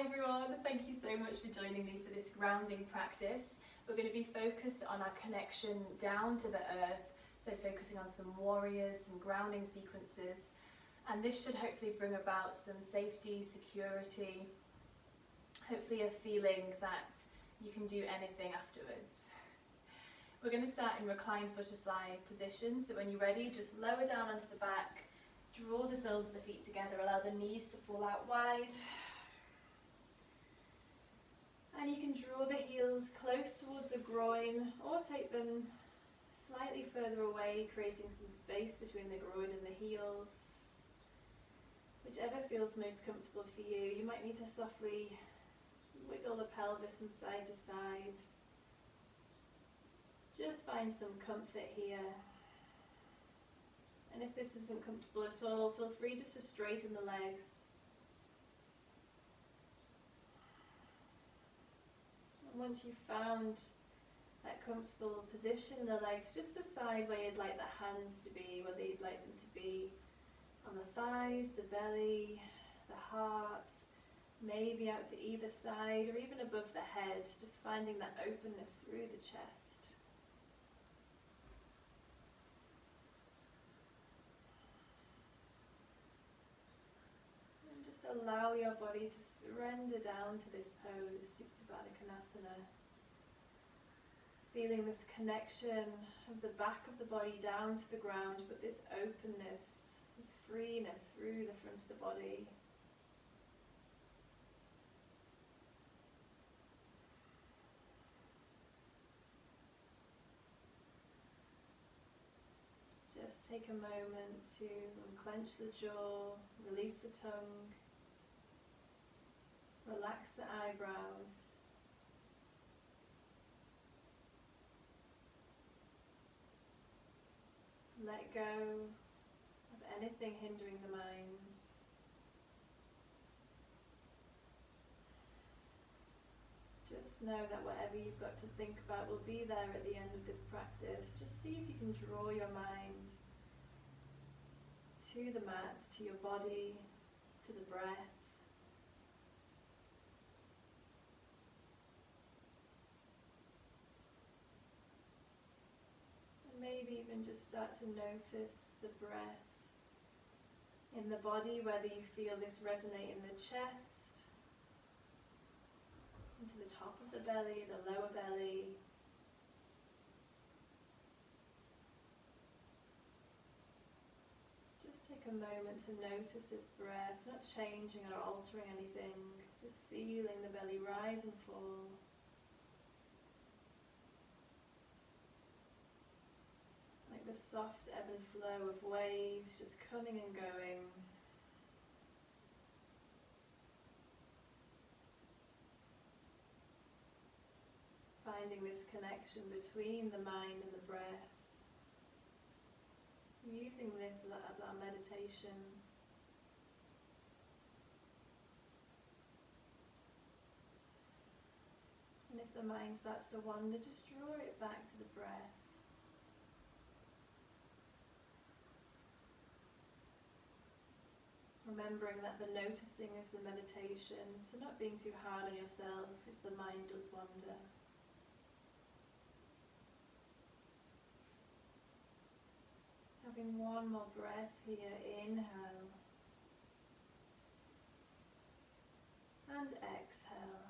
Hi everyone, thank you so much for joining me for this grounding practice. We're going to be focused on our connection down to the earth, so focusing on some warriors, some grounding sequences, and this should hopefully bring about some safety, security, hopefully a feeling that you can do anything afterwards. We're going to start in reclined butterfly position, so when you're ready, just lower down onto the back, draw the soles of the feet together, allow the knees to fall out wide. And you can draw the heels close towards the groin or take them slightly further away, creating some space between the groin and the heels. Whichever feels most comfortable for you. You might need to softly wiggle the pelvis from side to side. Just find some comfort here. And if this isn't comfortable at all, feel free just to straighten the legs. Once you've found that comfortable position in the legs, just decide where you'd like the hands to be, whether you'd like them to be on the thighs, the belly, the heart, maybe out to either side or even above the head, just finding that openness through the chest. Allow your body to surrender down to this pose, Supta Baddha Konasana. Feeling this connection of the back of the body down to the ground, but this openness, this freeness through the front of the body. Just take a moment to unclench the jaw, release the tongue. Relax the eyebrows. Let go of anything hindering the mind. Just know that whatever you've got to think about will be there at the end of this practice. Just see if you can draw your mind to the mat, to your body, to the breath. Maybe even just start to notice the breath in the body, whether you feel this resonate in the chest, into the top of the belly, the lower belly. Just take a moment to notice this breath, not changing or altering anything, just feeling the belly rise and fall. The soft ebb and flow of waves just coming and going. Finding this connection between the mind and the breath. Using this as our meditation. And if the mind starts to wander, just draw it back to the breath. Remembering that the noticing is the meditation, so not being too hard on yourself if the mind does wander. Having one more breath here, inhale and exhale.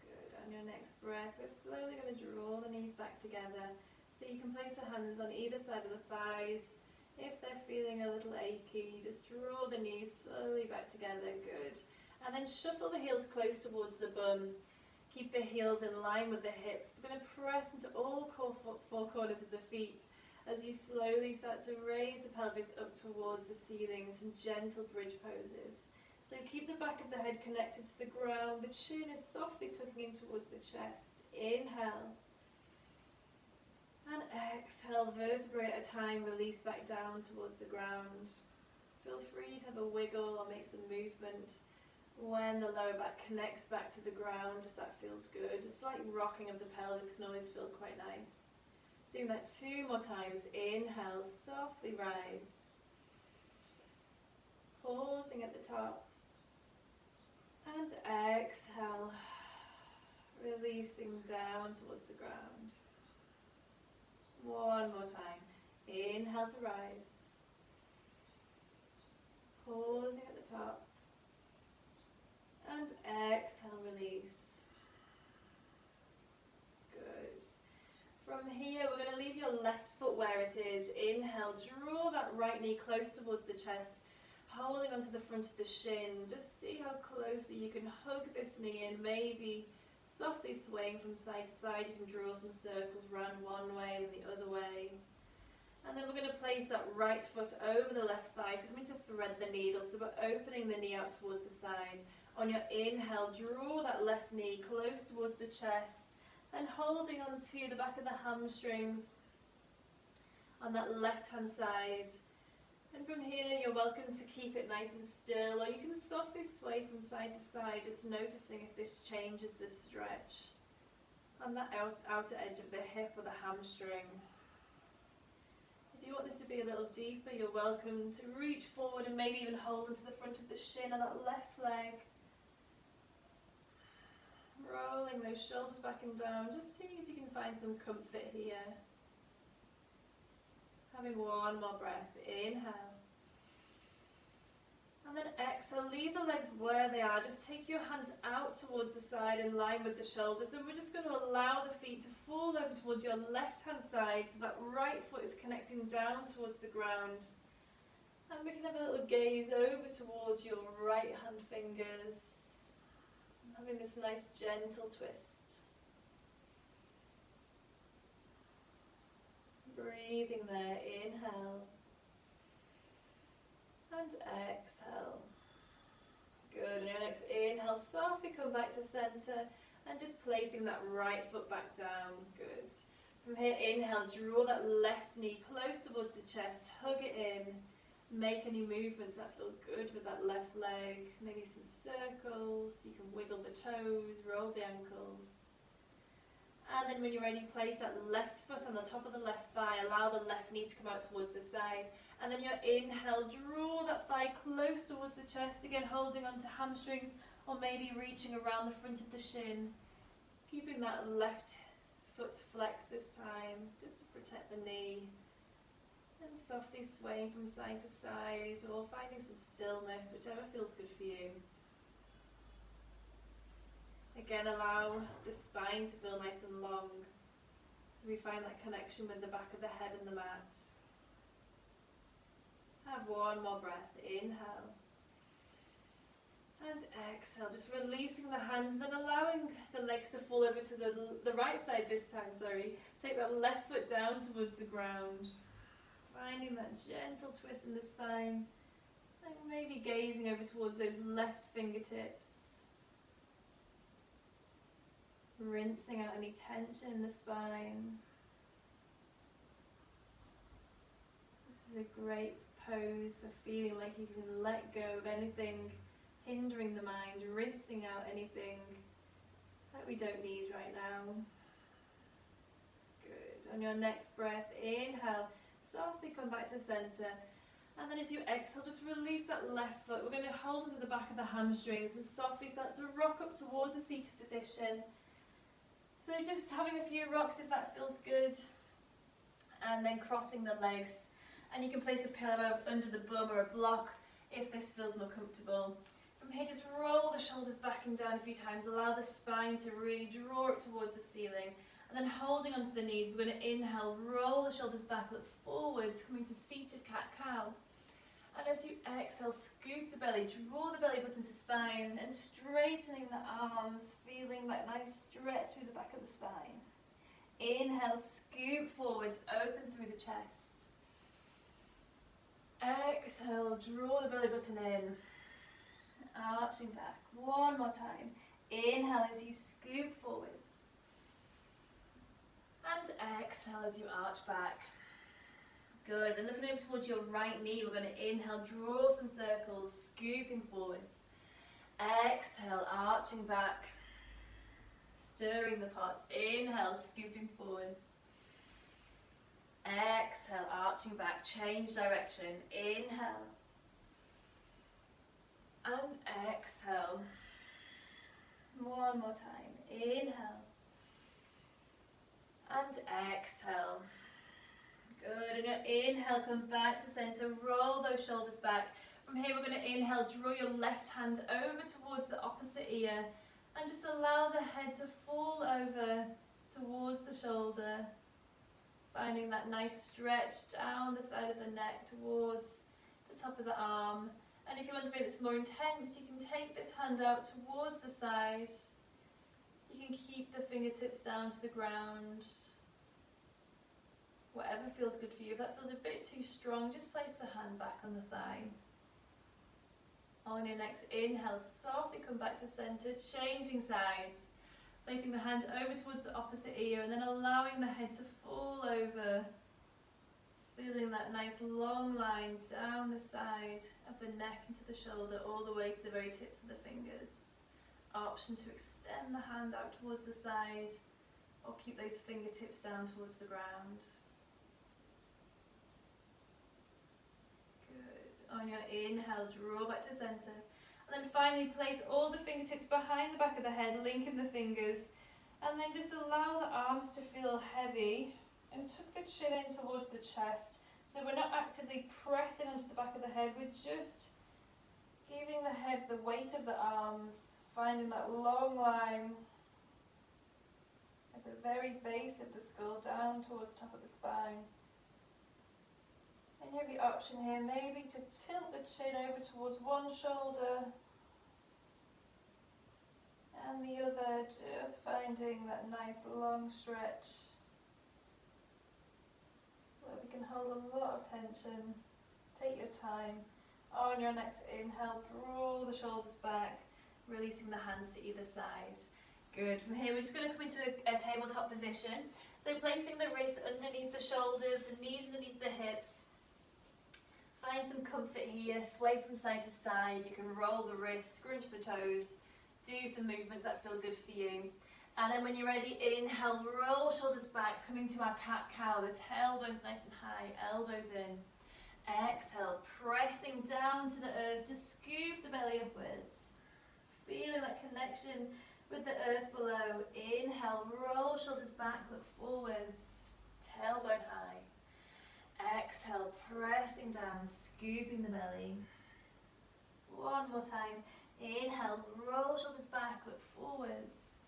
Good, on your next breath we're slowly going to draw the knees back together, so you can place the hands on either side of the thighs. If they're feeling a little achy, just draw the knees slowly back together, good. And then shuffle the heels close towards the bum. Keep the heels in line with the hips. We're going to press into all four corners of the feet as you slowly start to raise the pelvis up towards the ceiling, some gentle bridge poses. So keep the back of the head connected to the ground, the chin is softly tucking in towards the chest. Inhale. And exhale, vertebrae at a time, release back down towards the ground. Feel free to have a wiggle or make some movement when the lower back connects back to the ground, if that feels good. A slight rocking of the pelvis can always feel quite nice. Doing that 2 more times. Inhale, softly rise. Pausing at the top. And exhale, releasing down towards the ground. One more time. Inhale to rise. Pausing at the top. And exhale, release. Good. From here, we're going to leave your left foot where it is. Inhale, draw that right knee close towards the chest, holding onto the front of the shin. Just see how closely you can hug this knee in, maybe softly swaying from side to side. You can draw some circles round one way and the other way. And then we're going to place that right foot over the left thigh, so coming to thread the needle, so we're opening the knee out towards the side. On your inhale, draw that left knee close towards the chest and holding onto the back of the hamstrings on that left hand side. And from here, you're welcome to keep it nice and still, or you can softly sway from side to side, just noticing if this changes the stretch on that outer edge of the hip or the hamstring. If you want this to be a little deeper, you're welcome to reach forward and maybe even hold onto the front of the shin on that left leg. Rolling those shoulders back and down, just see if you can find some comfort here. Having one more breath, inhale. And then exhale, leave the legs where they are. Just take your hands out towards the side in line with the shoulders. And we're just going to allow the feet to fall over towards your left-hand side so that right foot is connecting down towards the ground. And we can have a little gaze over towards your right hand fingers. Having this nice gentle twist. Breathing there, inhale. And exhale. Good, and your next inhale, softly come back to center and just placing that right foot back down. Good. From here, inhale, draw that left knee close towards the chest, hug it in. Make any movements that feel good with that left leg. Maybe some circles, you can wiggle the toes, roll the ankles. And then when you're ready, place that left foot on the top of the left thigh. Allow the left knee to come out towards the side. And then your inhale, draw that thigh close towards the chest. Again, holding onto hamstrings or maybe reaching around the front of the shin. Keeping that left foot flexed this time, just to protect the knee. And softly swaying from side to side or finding some stillness, whichever feels good for you. Again, allow the spine to feel nice and long, so we find that connection with the back of the head and the mat. Have one more breath, inhale. And exhale, just releasing the hands, then allowing the legs to fall over to the right side this time, Take that left foot down towards the ground. Finding that gentle twist in the spine, and maybe gazing over towards those left fingertips. Rinsing out any tension in the spine. This is a great pose for feeling like you can let go of anything hindering the mind, rinsing out anything that we don't need right now. Good. On your next breath, inhale. Softly come back to center, and then as you exhale, just release that left foot. We're going to hold onto the back of the hamstrings and softly start to rock up towards a seated position. So just having a few rocks if that feels good, and then crossing the legs, and you can place a pillow under the bum or a block if this feels more comfortable. From here, just roll the shoulders back and down a few times. Allow the spine to really draw up towards the ceiling. And then holding onto the knees, we're going to inhale, roll the shoulders back, look forwards, coming to seated cat-cow. And as you exhale, scoop the belly, draw the belly button to spine, and straightening the arms, feeling that nice stretch through the back of the spine. Inhale, scoop forwards, open through the chest. Exhale, draw the belly button in, arching back. One more time. Inhale as you scoop forwards. And exhale as you arch back. Good, then looking over towards your right knee, we're going to inhale, draw some circles, scooping forwards. Exhale, arching back, stirring the pots. Inhale, scooping forwards. Exhale, arching back, change direction. Inhale. And exhale. One more time. Inhale. And exhale. Good. And your inhale, come back to center. Roll those shoulders back. From here, we're going to inhale, draw your left hand over towards the opposite ear. And just allow the head to fall over towards the shoulder. Finding that nice stretch down the side of the neck towards the top of the arm. And if you want to make this more intense, you can take this hand out towards the side. You can keep the fingertips down to the ground. Whatever feels good for you. If that feels a bit too strong, just place the hand back on the thigh. On your next inhale, softly come back to center, changing sides. Placing the hand over towards the opposite ear and then allowing the head to fall over. Feeling that nice long line down the side of the neck into the shoulder, all the way to the very tips of the fingers. Option to extend the hand out towards the side or keep those fingertips down towards the ground. Good. On your inhale, draw back to center. And then finally place all the fingertips behind the back of the head, linking the fingers. And then just allow the arms to feel heavy and tuck the chin in towards the chest. So we're not actively pressing onto the back of the head, we're just giving the head the weight of the arms, finding that long line at the very base of the skull down towards the top of the spine. And you have the option here maybe to tilt the chin over towards one shoulder and the other, just finding that nice long stretch where we can hold a lot of tension. Take your time. On your next inhale, draw the shoulders back, releasing the hands to either side. Good. From here, we're just going to come into a tabletop position. So placing the wrists underneath the shoulders, the knees underneath the hips. Find some comfort here, sway from side to side. You can roll the wrists, scrunch the toes, do some movements that feel good for you. And then when you're ready, inhale, roll shoulders back, coming to our cat-cow. The tailbone's nice and high, elbows in. Exhale, pressing down to the earth, just scoop the belly upwards. Feeling that connection with the earth below. Inhale, roll shoulders back, look forwards, tailbone high. Exhale, pressing down, scooping the belly. One more time. Inhale, roll shoulders back, look forwards.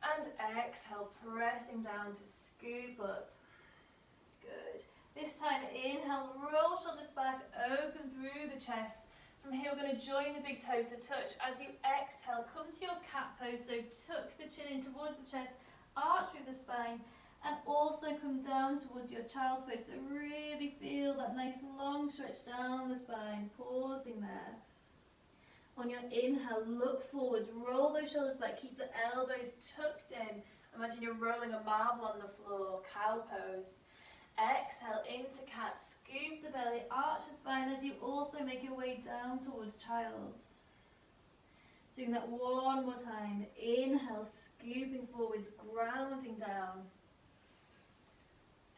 And exhale, pressing down to scoop up. Good. This time, inhale, roll shoulders back, open through the chest. From here, we're going to join the big toes to touch. As you exhale, come to your cat pose, so tuck the chin in towards the chest, arch through the spine, and also come down towards your child's pose. So really feel that nice long stretch down the spine, pausing there. On your inhale, look forwards, roll those shoulders back, keep the elbows tucked in. Imagine you're rolling a marble on the floor, cow pose. Exhale into cat, scoop the belly, arch the spine as you also make your way down towards child's. Doing that one more time. Inhale, scooping forwards, grounding down.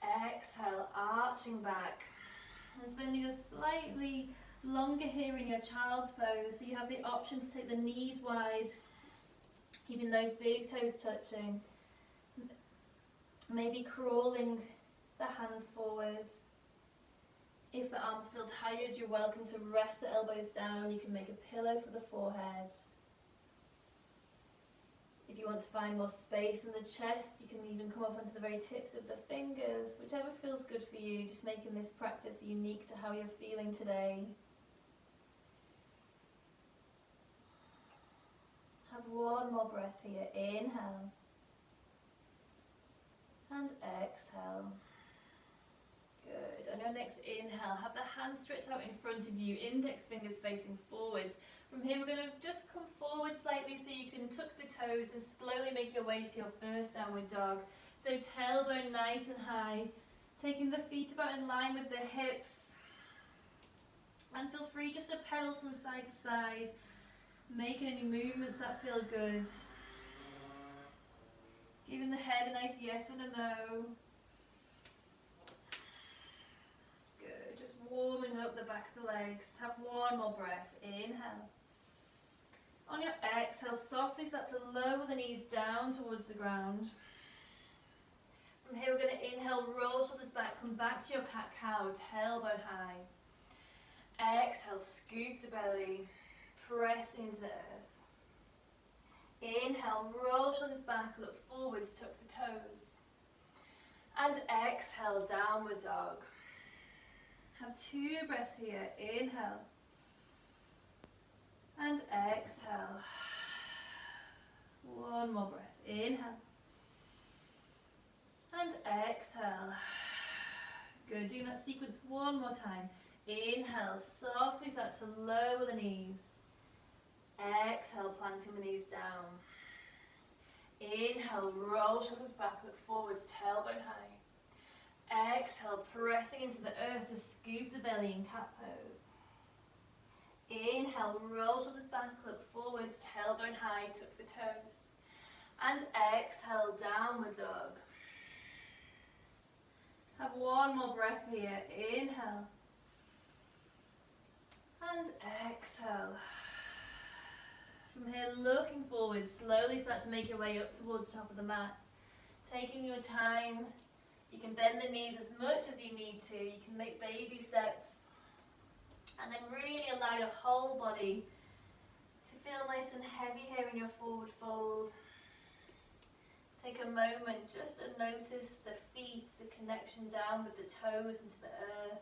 Exhale, arching back. And spending a slightly longer here in your child's pose, so you have the option to take the knees wide, keeping those big toes touching. Maybe crawling the hands forward. If the arms feel tired, you're welcome to rest the elbows down. You can make a pillow for the forehead. If you want to find more space in the chest, you can even come up onto the very tips of the fingers, whichever feels good for you, just making this practice unique to how you're feeling today. Have one more breath here. Inhale. And exhale. Good. On your next inhale, have the hands stretched out in front of you, index fingers facing forwards. From here, we're going to just come forward slightly so you can tuck the toes and slowly make your way to your first downward dog. So tailbone nice and high, taking the feet about in line with the hips. And feel free just to pedal from side to side, making any movements that feel good. Giving the head a nice yes and a no. Good, just warming up the back of the legs. Have one more breath. Inhale. On your exhale, softly start to lower the knees down towards the ground. From here, we're going to inhale, roll shoulders back, come back to your cat-cow, tailbone high. Exhale, scoop the belly, press into the earth. Inhale, roll shoulders back, look forwards, tuck the toes. And exhale, downward dog. Have 2 breaths here. Inhale. And exhale. 1 more breath. Inhale. And exhale. Good. Doing that sequence 1 more time. Inhale, softly start to lower the knees. Exhale, planting the knees down. Inhale, roll shoulders back, look forwards, tailbone high. Exhale, pressing into the earth to scoop the belly in cat pose. Inhale, roll shoulders back, look forwards, tailbone high, tuck the toes. And exhale, downward dog. Have 1 more breath here. Inhale. And exhale. From here, looking forward, slowly start to make your way up towards the top of the mat. Taking your time, you can bend the knees as much as you need to. You can make baby steps. And then really allow your whole body to feel nice and heavy here in your forward fold. Take a moment just to notice the feet, the connection down with the toes into the earth.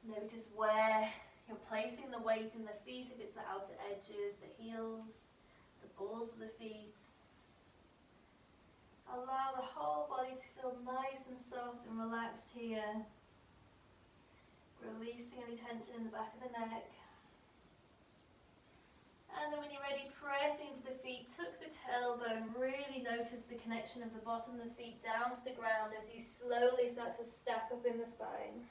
Notice where you're placing the weight in the feet, if it's the outer edges, the heels, the balls of the feet. Allow the whole body to feel nice and soft and relaxed here. Releasing any tension in the back of the neck. And then when you're ready, pressing into the feet, tuck the tailbone, really notice the connection of the bottom of the feet down to the ground as you slowly start to stack up in the spine.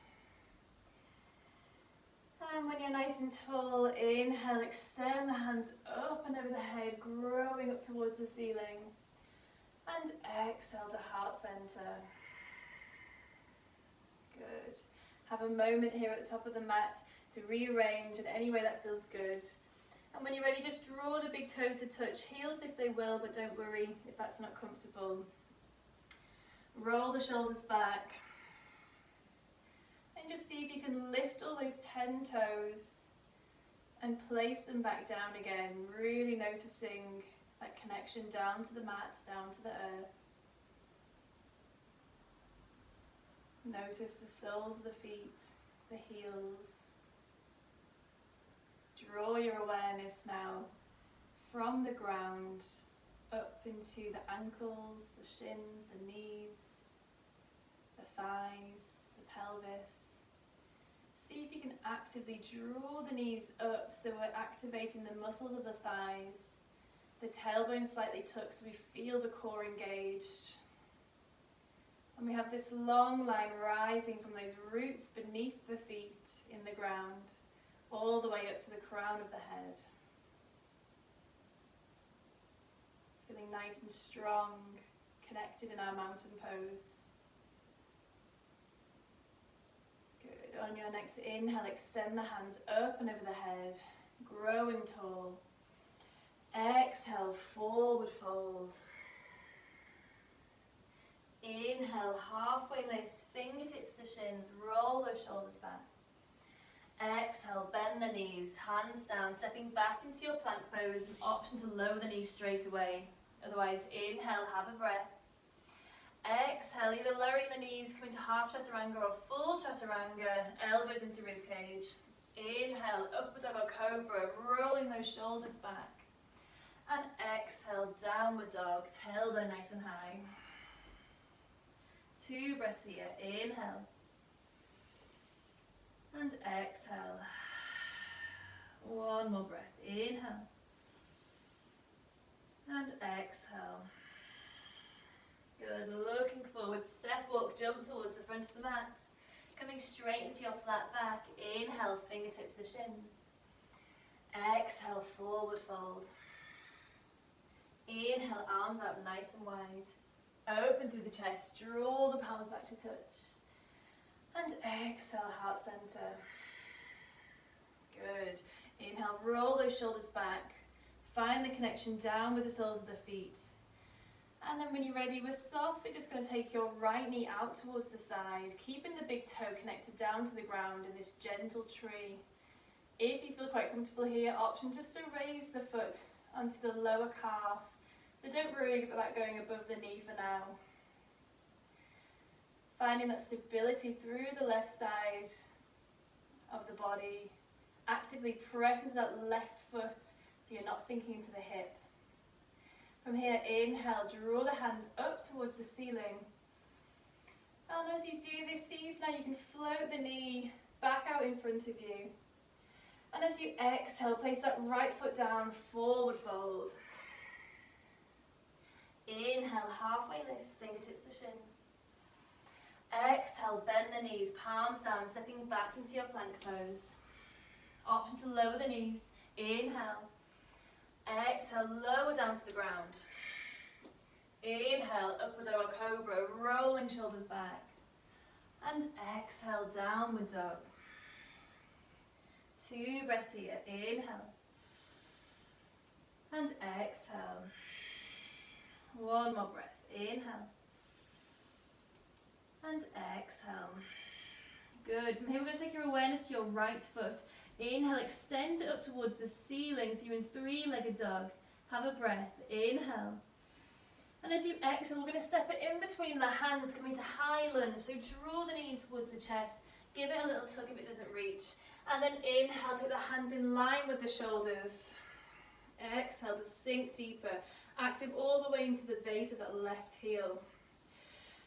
And when you're nice and tall, inhale, extend the hands up and over the head, growing up towards the ceiling. And exhale to heart center. Good. Have a moment here at the top of the mat to rearrange in any way that feels good. And when you're ready, just draw the big toes to touch, heels if they will, but don't worry if that's not comfortable. Roll the shoulders back. And just see if you can lift all those 10 toes and place them back down again, really noticing that connection down to the mat, down to the earth. Notice the soles of the feet, the heels. Draw your awareness now from the ground up into the ankles, the shins, the knees, the thighs, the pelvis. See if you can actively draw the knees up so we're activating the muscles of the thighs. The tailbone slightly tucked so we feel the core engaged. And we have this long line rising from those roots beneath the feet in the ground, all the way up to the crown of the head. Feeling nice and strong, connected in our mountain pose. Good. On your next inhale, extend the hands up and over the head, growing tall. Exhale, forward fold. Inhale, halfway lift, fingertips to shins, roll those shoulders back. Exhale, bend the knees, hands down, stepping back into your plank pose, an option to lower the knees straight away. Otherwise, inhale, have a breath. Exhale, either lowering the knees, coming to half chaturanga or full chaturanga, elbows into ribcage. Inhale, upward dog or cobra, rolling those shoulders back. And exhale, downward dog, tailbone nice and high. 2 breaths here. Inhale. And exhale. 1 more breath. Inhale. And exhale. Good. Looking forward. Step, walk, jump towards the front of the mat. Coming straight into your flat back. Inhale, fingertips to shins. Exhale, forward fold. Inhale, arms out nice and wide. Open through the chest, draw the palms back to touch. And exhale, heart center. Good. Inhale, roll those shoulders back. find the connection down with the soles of the feet. And then when you're ready, we're softly just going to take your right knee out towards the side, keeping the big toe connected down to the ground in this gentle tree. If you feel quite comfortable here, option just to raise the foot onto the lower calf. So don't worry about going above the knee for now. Finding that stability through the left side of the body. Actively press into that left foot so you're not sinking into the hip. From here, inhale, draw the hands up towards the ceiling. And as you do this, see if now you can float the knee back out in front of you. And as you exhale, place that right foot down, forward fold. Inhale, halfway lift, fingertips to shins. Exhale, bend the knees, palms down, stepping back into your plank pose. Option to lower the knees. Inhale. Exhale, lower down to the ground. Inhale, upward dog cobra, rolling shoulders back. And exhale, downward dog. 2 breaths here. Inhale. And exhale. 1 more breath. Inhale. And exhale. Good. From here, we're going to take your awareness to your right foot. Inhale, extend it up towards the ceiling, so you're in 3-legged dog. Have a breath. Inhale. And as you exhale, we're going to step it in between the hands, coming to high lunge. So draw the knee in towards the chest. Give it a little tug if it doesn't reach. And then inhale, take the hands in line with the shoulders. Exhale to sink deeper. Active all the way into the base of that left heel.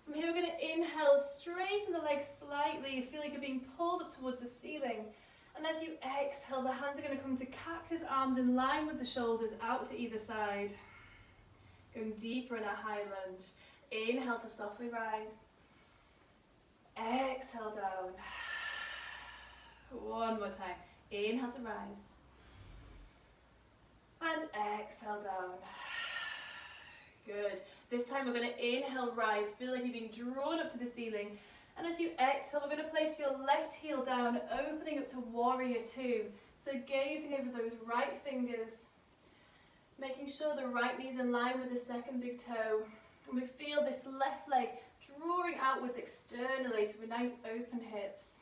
From here, we're going to inhale, straighten the legs slightly. Feel like you're being pulled up towards the ceiling. And as you exhale, the hands are going to come to cactus arms in line with the shoulders out to either side. Going deeper in a high lunge. Inhale to softly rise. Exhale down. 1 more time. Inhale to rise. And exhale down. Good. This time we're going to inhale, rise. Feel like you're being drawn up to the ceiling. And as you exhale, we're going to place your left heel down, opening up to warrior 2. So gazing over those right fingers, making sure the right knee's in line with the second big toe. And we feel this left leg drawing outwards externally, so with nice open hips.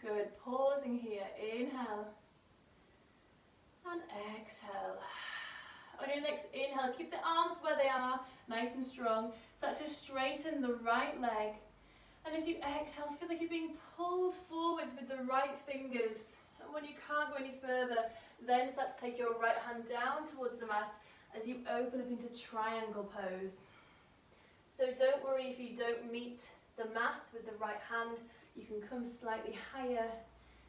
Good. Pausing here. Inhale. And exhale. On your next inhale, keep the arms where they are, nice and strong. Start to straighten the right leg. And as you exhale, feel like you're being pulled forwards with the right fingers. And when you can't go any further, then start to take your right hand down towards the mat as you open up into triangle pose. So don't worry if you don't meet the mat with the right hand. You can come slightly higher.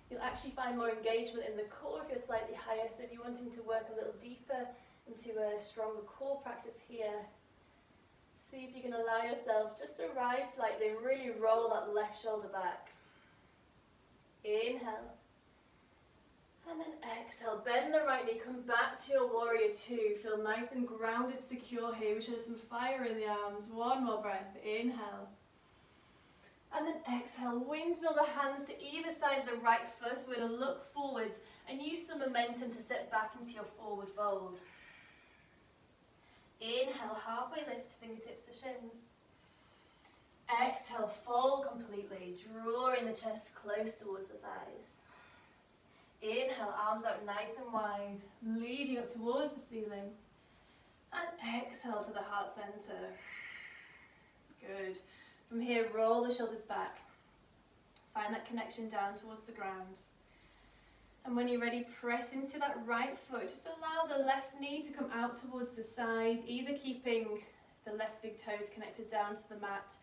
You'll actually find more engagement in the core if you're slightly higher. So if you're wanting to work a little deeper into a stronger core practice here, see if you can allow yourself just to rise slightly and really roll that left shoulder back. Inhale. And then exhale. Bend the right knee, come back to your warrior 2. Feel nice and grounded, secure here. We should have some fire in the arms. 1 more breath. Inhale. And then exhale. Windmill the hands to either side of the right foot. We're going to look forwards and use some momentum to step back into your forward fold. Inhale, halfway lift, fingertips to shins. Exhale, fold completely, drawing the chest close towards the thighs. Inhale, arms out nice and wide, leading up towards the ceiling. And exhale to the heart center. Good. From here, roll the shoulders back. Find that connection down towards the ground. And when you're ready, press into that right foot. Just allow the left knee to come out towards the side, either keeping the left big toes connected down to the mat,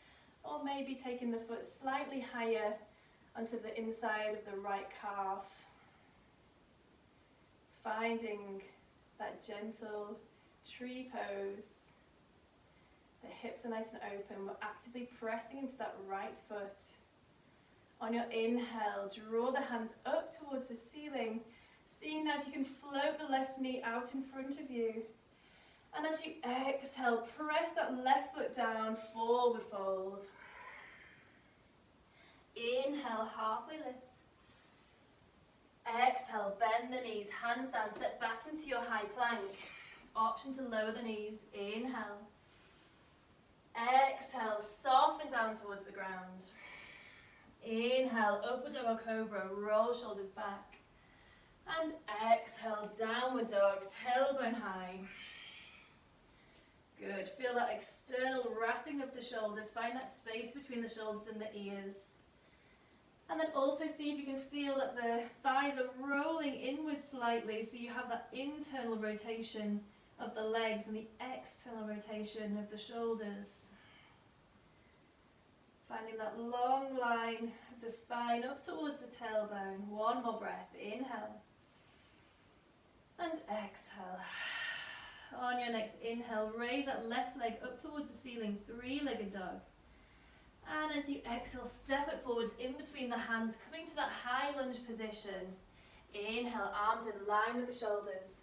or maybe taking the foot slightly higher onto the inside of the right calf. Finding that gentle tree pose. The hips are nice and open. We're actively pressing into that right foot. On your inhale, draw the hands up towards the ceiling. Seeing now if you can float the left knee out in front of you. And as you exhale, press that left foot down, forward fold. Inhale, halfway lift. Exhale, bend the knees, hands down, step back into your high plank. Option to lower the knees, inhale. Exhale, soften down towards the ground. Inhale, upward dog or cobra, roll shoulders back. And exhale, downward dog, tailbone high. Good, feel that external wrapping of the shoulders, find that space between the shoulders and the ears. And then also see if you can feel that the thighs are rolling inwards slightly, so you have that internal rotation of the legs and the external rotation of the shoulders. Finding that long line of the spine up towards the tailbone. One more breath. Inhale. And exhale. On your next inhale, raise that left leg up towards the ceiling, three-legged dog. And as you exhale, step it forwards in between the hands, coming to that high lunge position. Inhale, arms in line with the shoulders.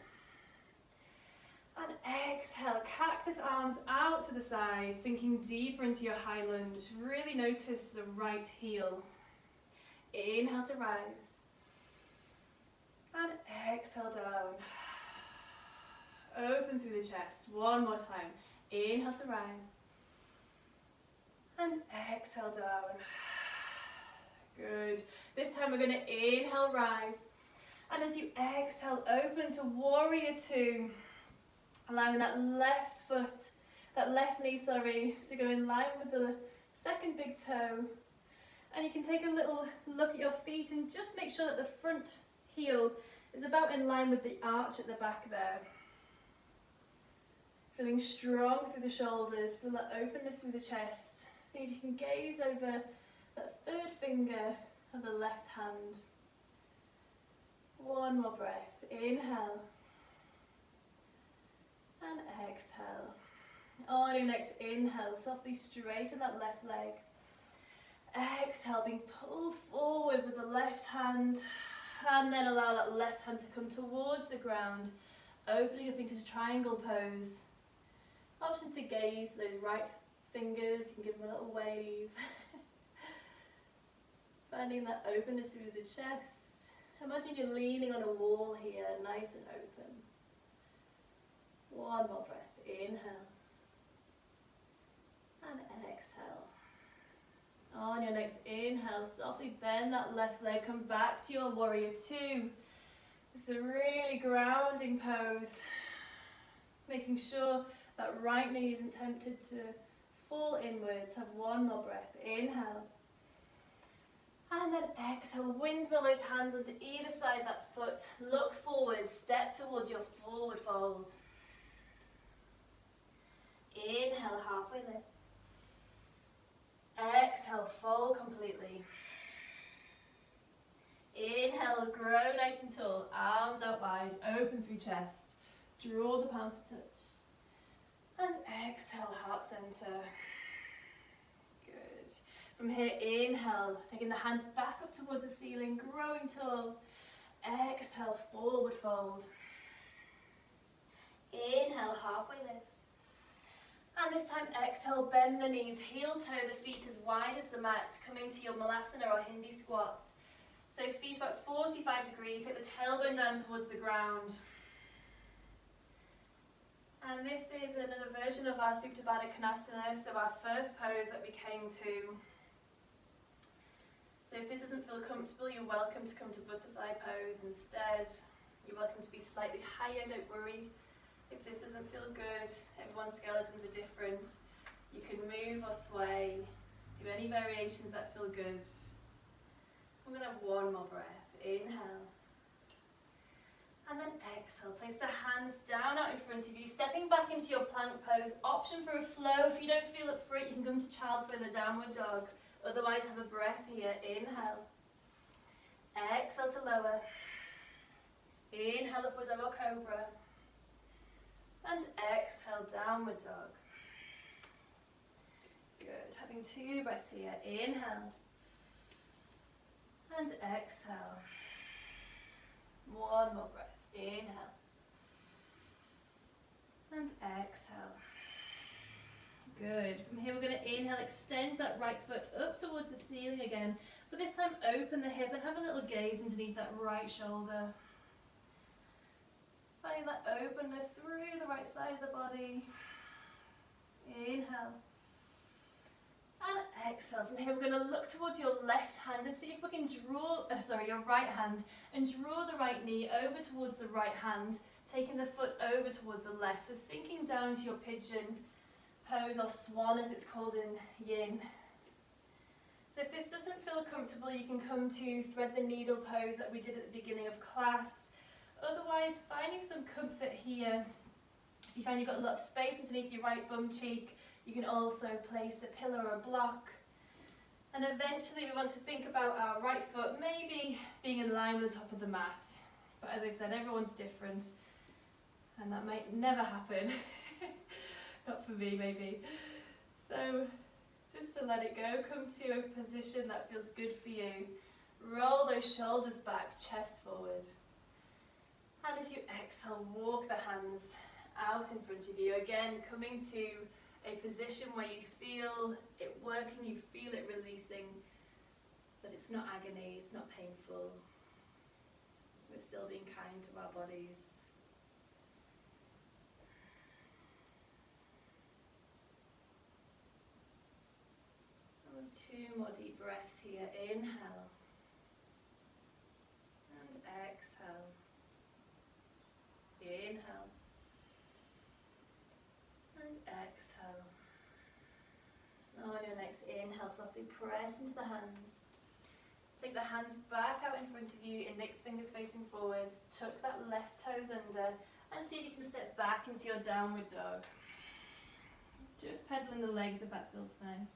And exhale, cactus arms out to the side, sinking deeper into your high lunge. Really notice the right heel. Inhale to rise. And exhale down. Open through the chest. One more time. Inhale to rise. And exhale down. Good. This time we're going to inhale, rise. And as you exhale, open to warrior two. Allowing that left foot, that left knee, to go in line with the second big toe. And you can take a little look at your feet and just make sure that the front heel is about in line with the arch at the back there. Feeling strong through the shoulders, feel that openness through the chest. See if you can gaze over that third finger of the left hand. One more breath. Inhale. And exhale. On your next inhale, softly straighten that left leg. Exhale, being pulled forward with the left hand. And then allow that left hand to come towards the ground, opening up into triangle pose. Option to gaze those right fingers, you can give them a little wave. Finding that openness through the chest. Imagine you're leaning on a wall here, nice and open. One more breath. Inhale. And exhale. On your next inhale, softly bend that left leg, come back to your warrior two. This is a really grounding pose. Making sure that right knee isn't tempted to fall inwards. Have one more breath. Inhale. And then exhale, windmill those hands onto either side of that foot. Look forward, step towards your forward fold. Inhale, halfway lift. Exhale, fold completely. Inhale, grow nice and tall, arms out wide, open through chest. Draw the palms to touch. And exhale, heart center. Good. From here, inhale, taking the hands back up towards the ceiling, growing tall. Exhale, forward fold. Inhale, halfway lift. And this time, exhale, bend the knees, heel toe the feet as wide as the mat, coming to your Malasana or Hindi squat. So feet about 45 degrees, take the tailbone down towards the ground. And this is another version of our Supta Baddha Konasana, so our first pose that we came to. So if this doesn't feel comfortable, you're welcome to come to butterfly pose instead. You're welcome to be slightly higher, don't worry. If this doesn't feel good, everyone's skeletons are different. You can move or sway, do any variations that feel good. I'm going to have one more breath. Inhale. And then exhale. Place the hands down out in front of you, stepping back into your plank pose. Option for a flow. If you don't feel up for it, you can come to child's pose or downward dog. Otherwise, have a breath here. Inhale. Exhale to lower. Inhale, upward dog or cobra. And exhale, downward dog. Good. Having two breaths here. Inhale. And exhale. One more breath. Inhale. And exhale. Good. From here we're going to inhale, extend that right foot up towards the ceiling again, but this time open the hip and have a little gaze underneath that right shoulder. Find that openness through the right side of the body. Inhale. And exhale. From here we're going to look towards your left hand and see if we can draw, your right hand, and draw the right knee over towards the right hand, taking the foot over towards the left. So sinking down to your pigeon pose, or swan as it's called in yin. So if this doesn't feel comfortable, you can come to thread the needle pose that we did at the beginning of class. Otherwise, finding some comfort here. If you find you've got a lot of space underneath your right bum cheek, you can also place a pillow or a block. And eventually we want to think about our right foot maybe being in line with the top of the mat. But as I said, everyone's different, and that might never happen. Not for me, maybe. So just to let it go, come to a position that feels good for you. Roll those shoulders back, chest forward. And as you exhale, walk the hands out in front of you. Again, coming to a position where you feel it working, you feel it releasing, but it's not agony, it's not painful. We're still being kind to our bodies. Two more deep breaths here. Inhale and exhale. Inhale and exhale. Now on your next inhale, softly press into the hands. Take the hands back out in front of you, index fingers facing forwards. Tuck that left toes under and see if you can step back into your downward dog. Just pedaling the legs if that feels nice.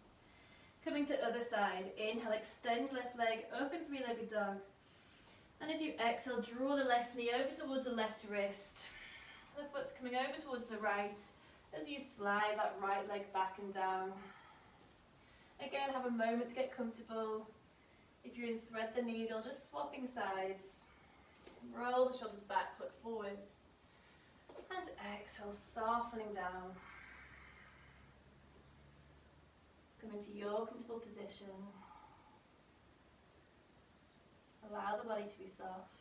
Coming to other side, inhale, extend left leg, open three-legged dog. And as you exhale, draw the left knee over towards the left wrist. The foot's coming over towards the right as you slide that right leg back and down. Again, have a moment to get comfortable. If you're in thread the needle, just swapping sides. Roll the shoulders back, foot forwards. And exhale, softening down. Come into your comfortable position. Allow the body to be soft.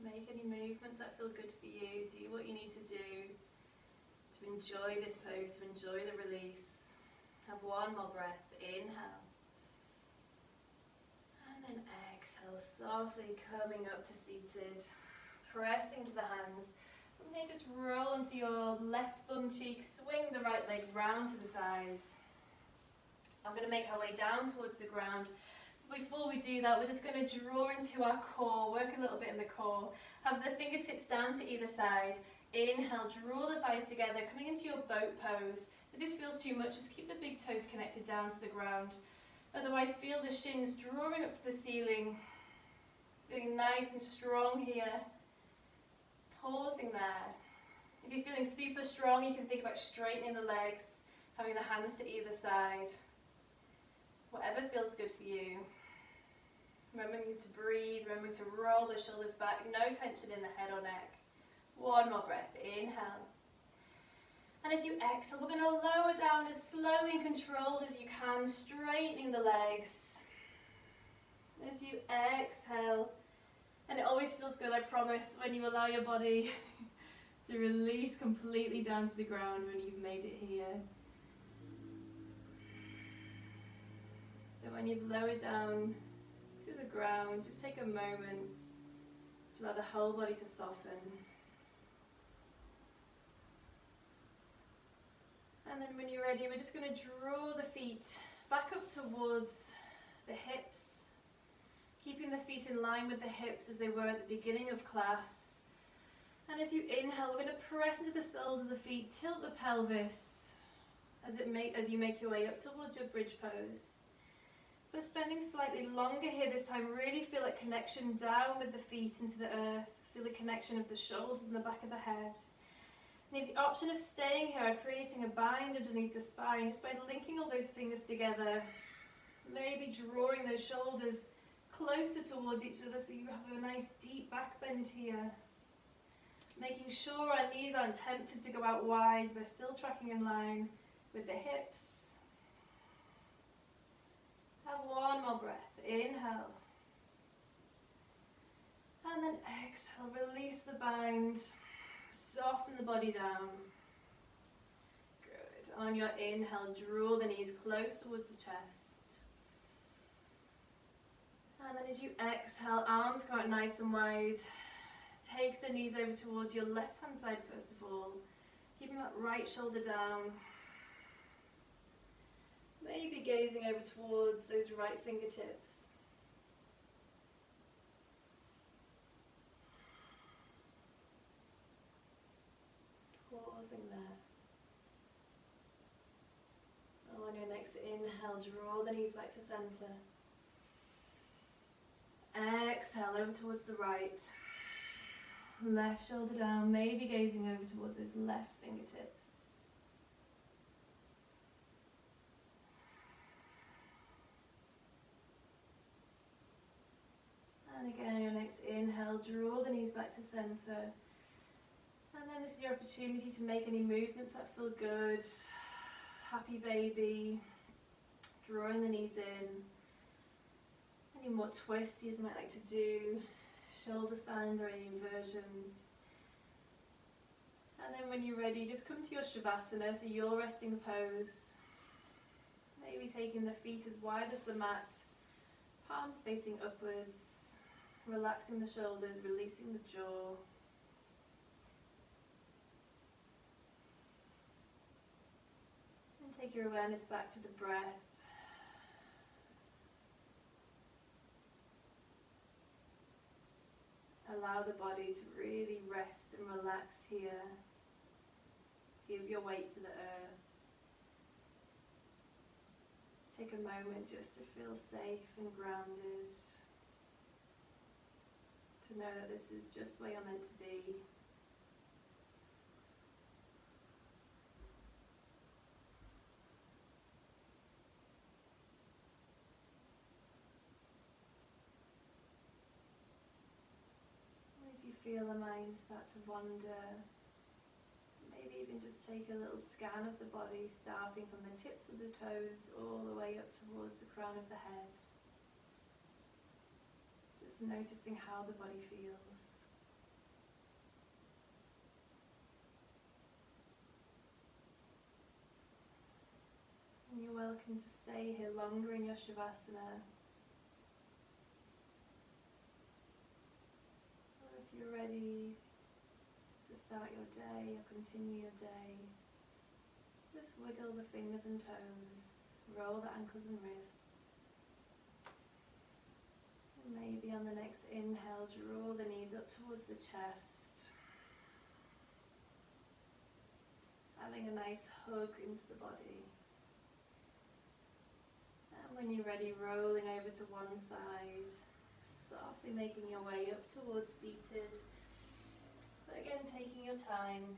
Make any movements that feel good for you. Do what you need to do to enjoy this pose, to enjoy the release. Have one more breath. Inhale. And then exhale, softly coming up to seated. Pressing to the hands. From here, just roll onto your left bum cheek. Swing the right leg round to the sides. I'm going to make our way down towards the ground. Before we do that, we're just going to draw into our core, work a little bit in the core. Have the fingertips down to either side. Inhale, draw the thighs together, coming into your boat pose. If this feels too much, just keep the big toes connected down to the ground. Otherwise, feel the shins drawing up to the ceiling. Feeling nice and strong here. Pausing there. If you're feeling super strong, you can think about straightening the legs, having the hands to either side. Whatever feels good for you. Remembering to breathe, remembering to roll the shoulders back, no tension in the head or neck. One more breath, inhale. And as you exhale, we're going to lower down as slowly and controlled as you can, straightening the legs. As you exhale, and it always feels good, I promise, when you allow your body to release completely down to the ground when you've made it here. So when you've lowered down to the ground, just take a moment to allow the whole body to soften. And then when you're ready, we're just going to draw the feet back up towards the hips, keeping the feet in line with the hips as they were at the beginning of class. And as you inhale, we're going to press into the soles of the feet, tilt the pelvis as you make your way up towards your bridge pose. But spending slightly longer here this time, really feel that connection down with the feet into the earth. Feel the connection of the shoulders and the back of the head. And you have the option of staying here or creating a bind underneath the spine just by linking all those fingers together. Maybe drawing those shoulders closer towards each other so you have a nice deep back bend here. Making sure our knees aren't tempted to go out wide, they're still tracking in line with the hips. Have one more breath. Inhale. And then exhale, release the bind. Soften the body down. Good. On your inhale, draw the knees close towards the chest. And then as you exhale, arms go out nice and wide. Take the knees over towards your left hand side first of all. Keeping that right shoulder down. Maybe gazing over towards those right fingertips. Pausing there. On your next inhale, draw the knees back to center. Exhale over towards the right. Left shoulder down, maybe gazing over towards those left fingertips. And again, on your next inhale, draw the knees back to center. And then this is your opportunity to make any movements that feel good. Happy baby. Drawing the knees in. Any more twists you might like to do. Shoulder stand or any inversions. And then when you're ready, just come to your Shavasana, so your resting pose. Maybe taking the feet as wide as the mat. Palms facing upwards. Relaxing the shoulders, releasing the jaw. And take your awareness back to the breath. Allow the body to really rest and relax here. Give your weight to the earth. Take a moment just to feel safe and grounded. To know that this is just where you're meant to be. Feel the mind start to wander. Maybe even just take a little scan of the body, starting from the tips of the toes all the way up towards the crown of the head. Just noticing how the body feels. And you're welcome to stay here longer in your Shavasana. If you're ready to start your day or continue your day, just wiggle the fingers and toes, roll the ankles and wrists. And maybe on the next inhale, draw the knees up towards the chest. Having a nice hug into the body. And when you're ready, rolling over to one side. Softly making your way up towards seated, but again taking your time.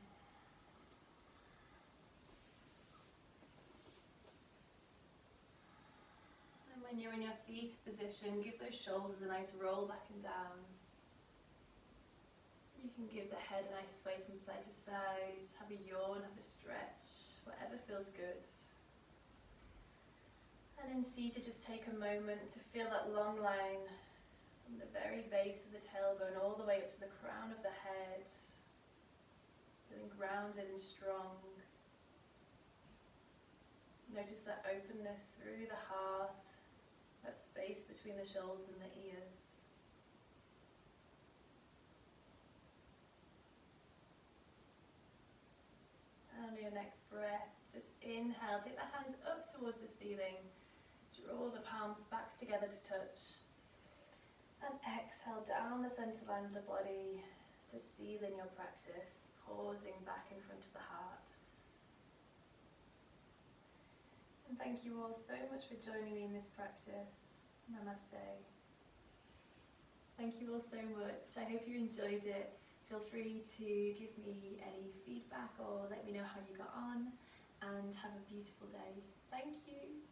And when you're in your seated position, give those shoulders a nice roll back and down. You can give the head a nice sway from side to side, have a yawn, have a stretch, whatever feels good. And in seated, just take a moment to feel that long line from the very base of the tailbone all the way up to the crown of the head, feeling grounded and strong. Notice that openness through the heart, that space between the shoulders and the ears. And on your next breath, just inhale, take the hands up towards the ceiling, draw the palms back together to touch. And exhale down the centre line of the body to seal in your practice, pausing back in front of the heart. And thank you all so much for joining me in this practice. Namaste. Thank you all so much. I hope you enjoyed it. feel free to give me any feedback or let me know how you got on, and have a beautiful day. Thank you.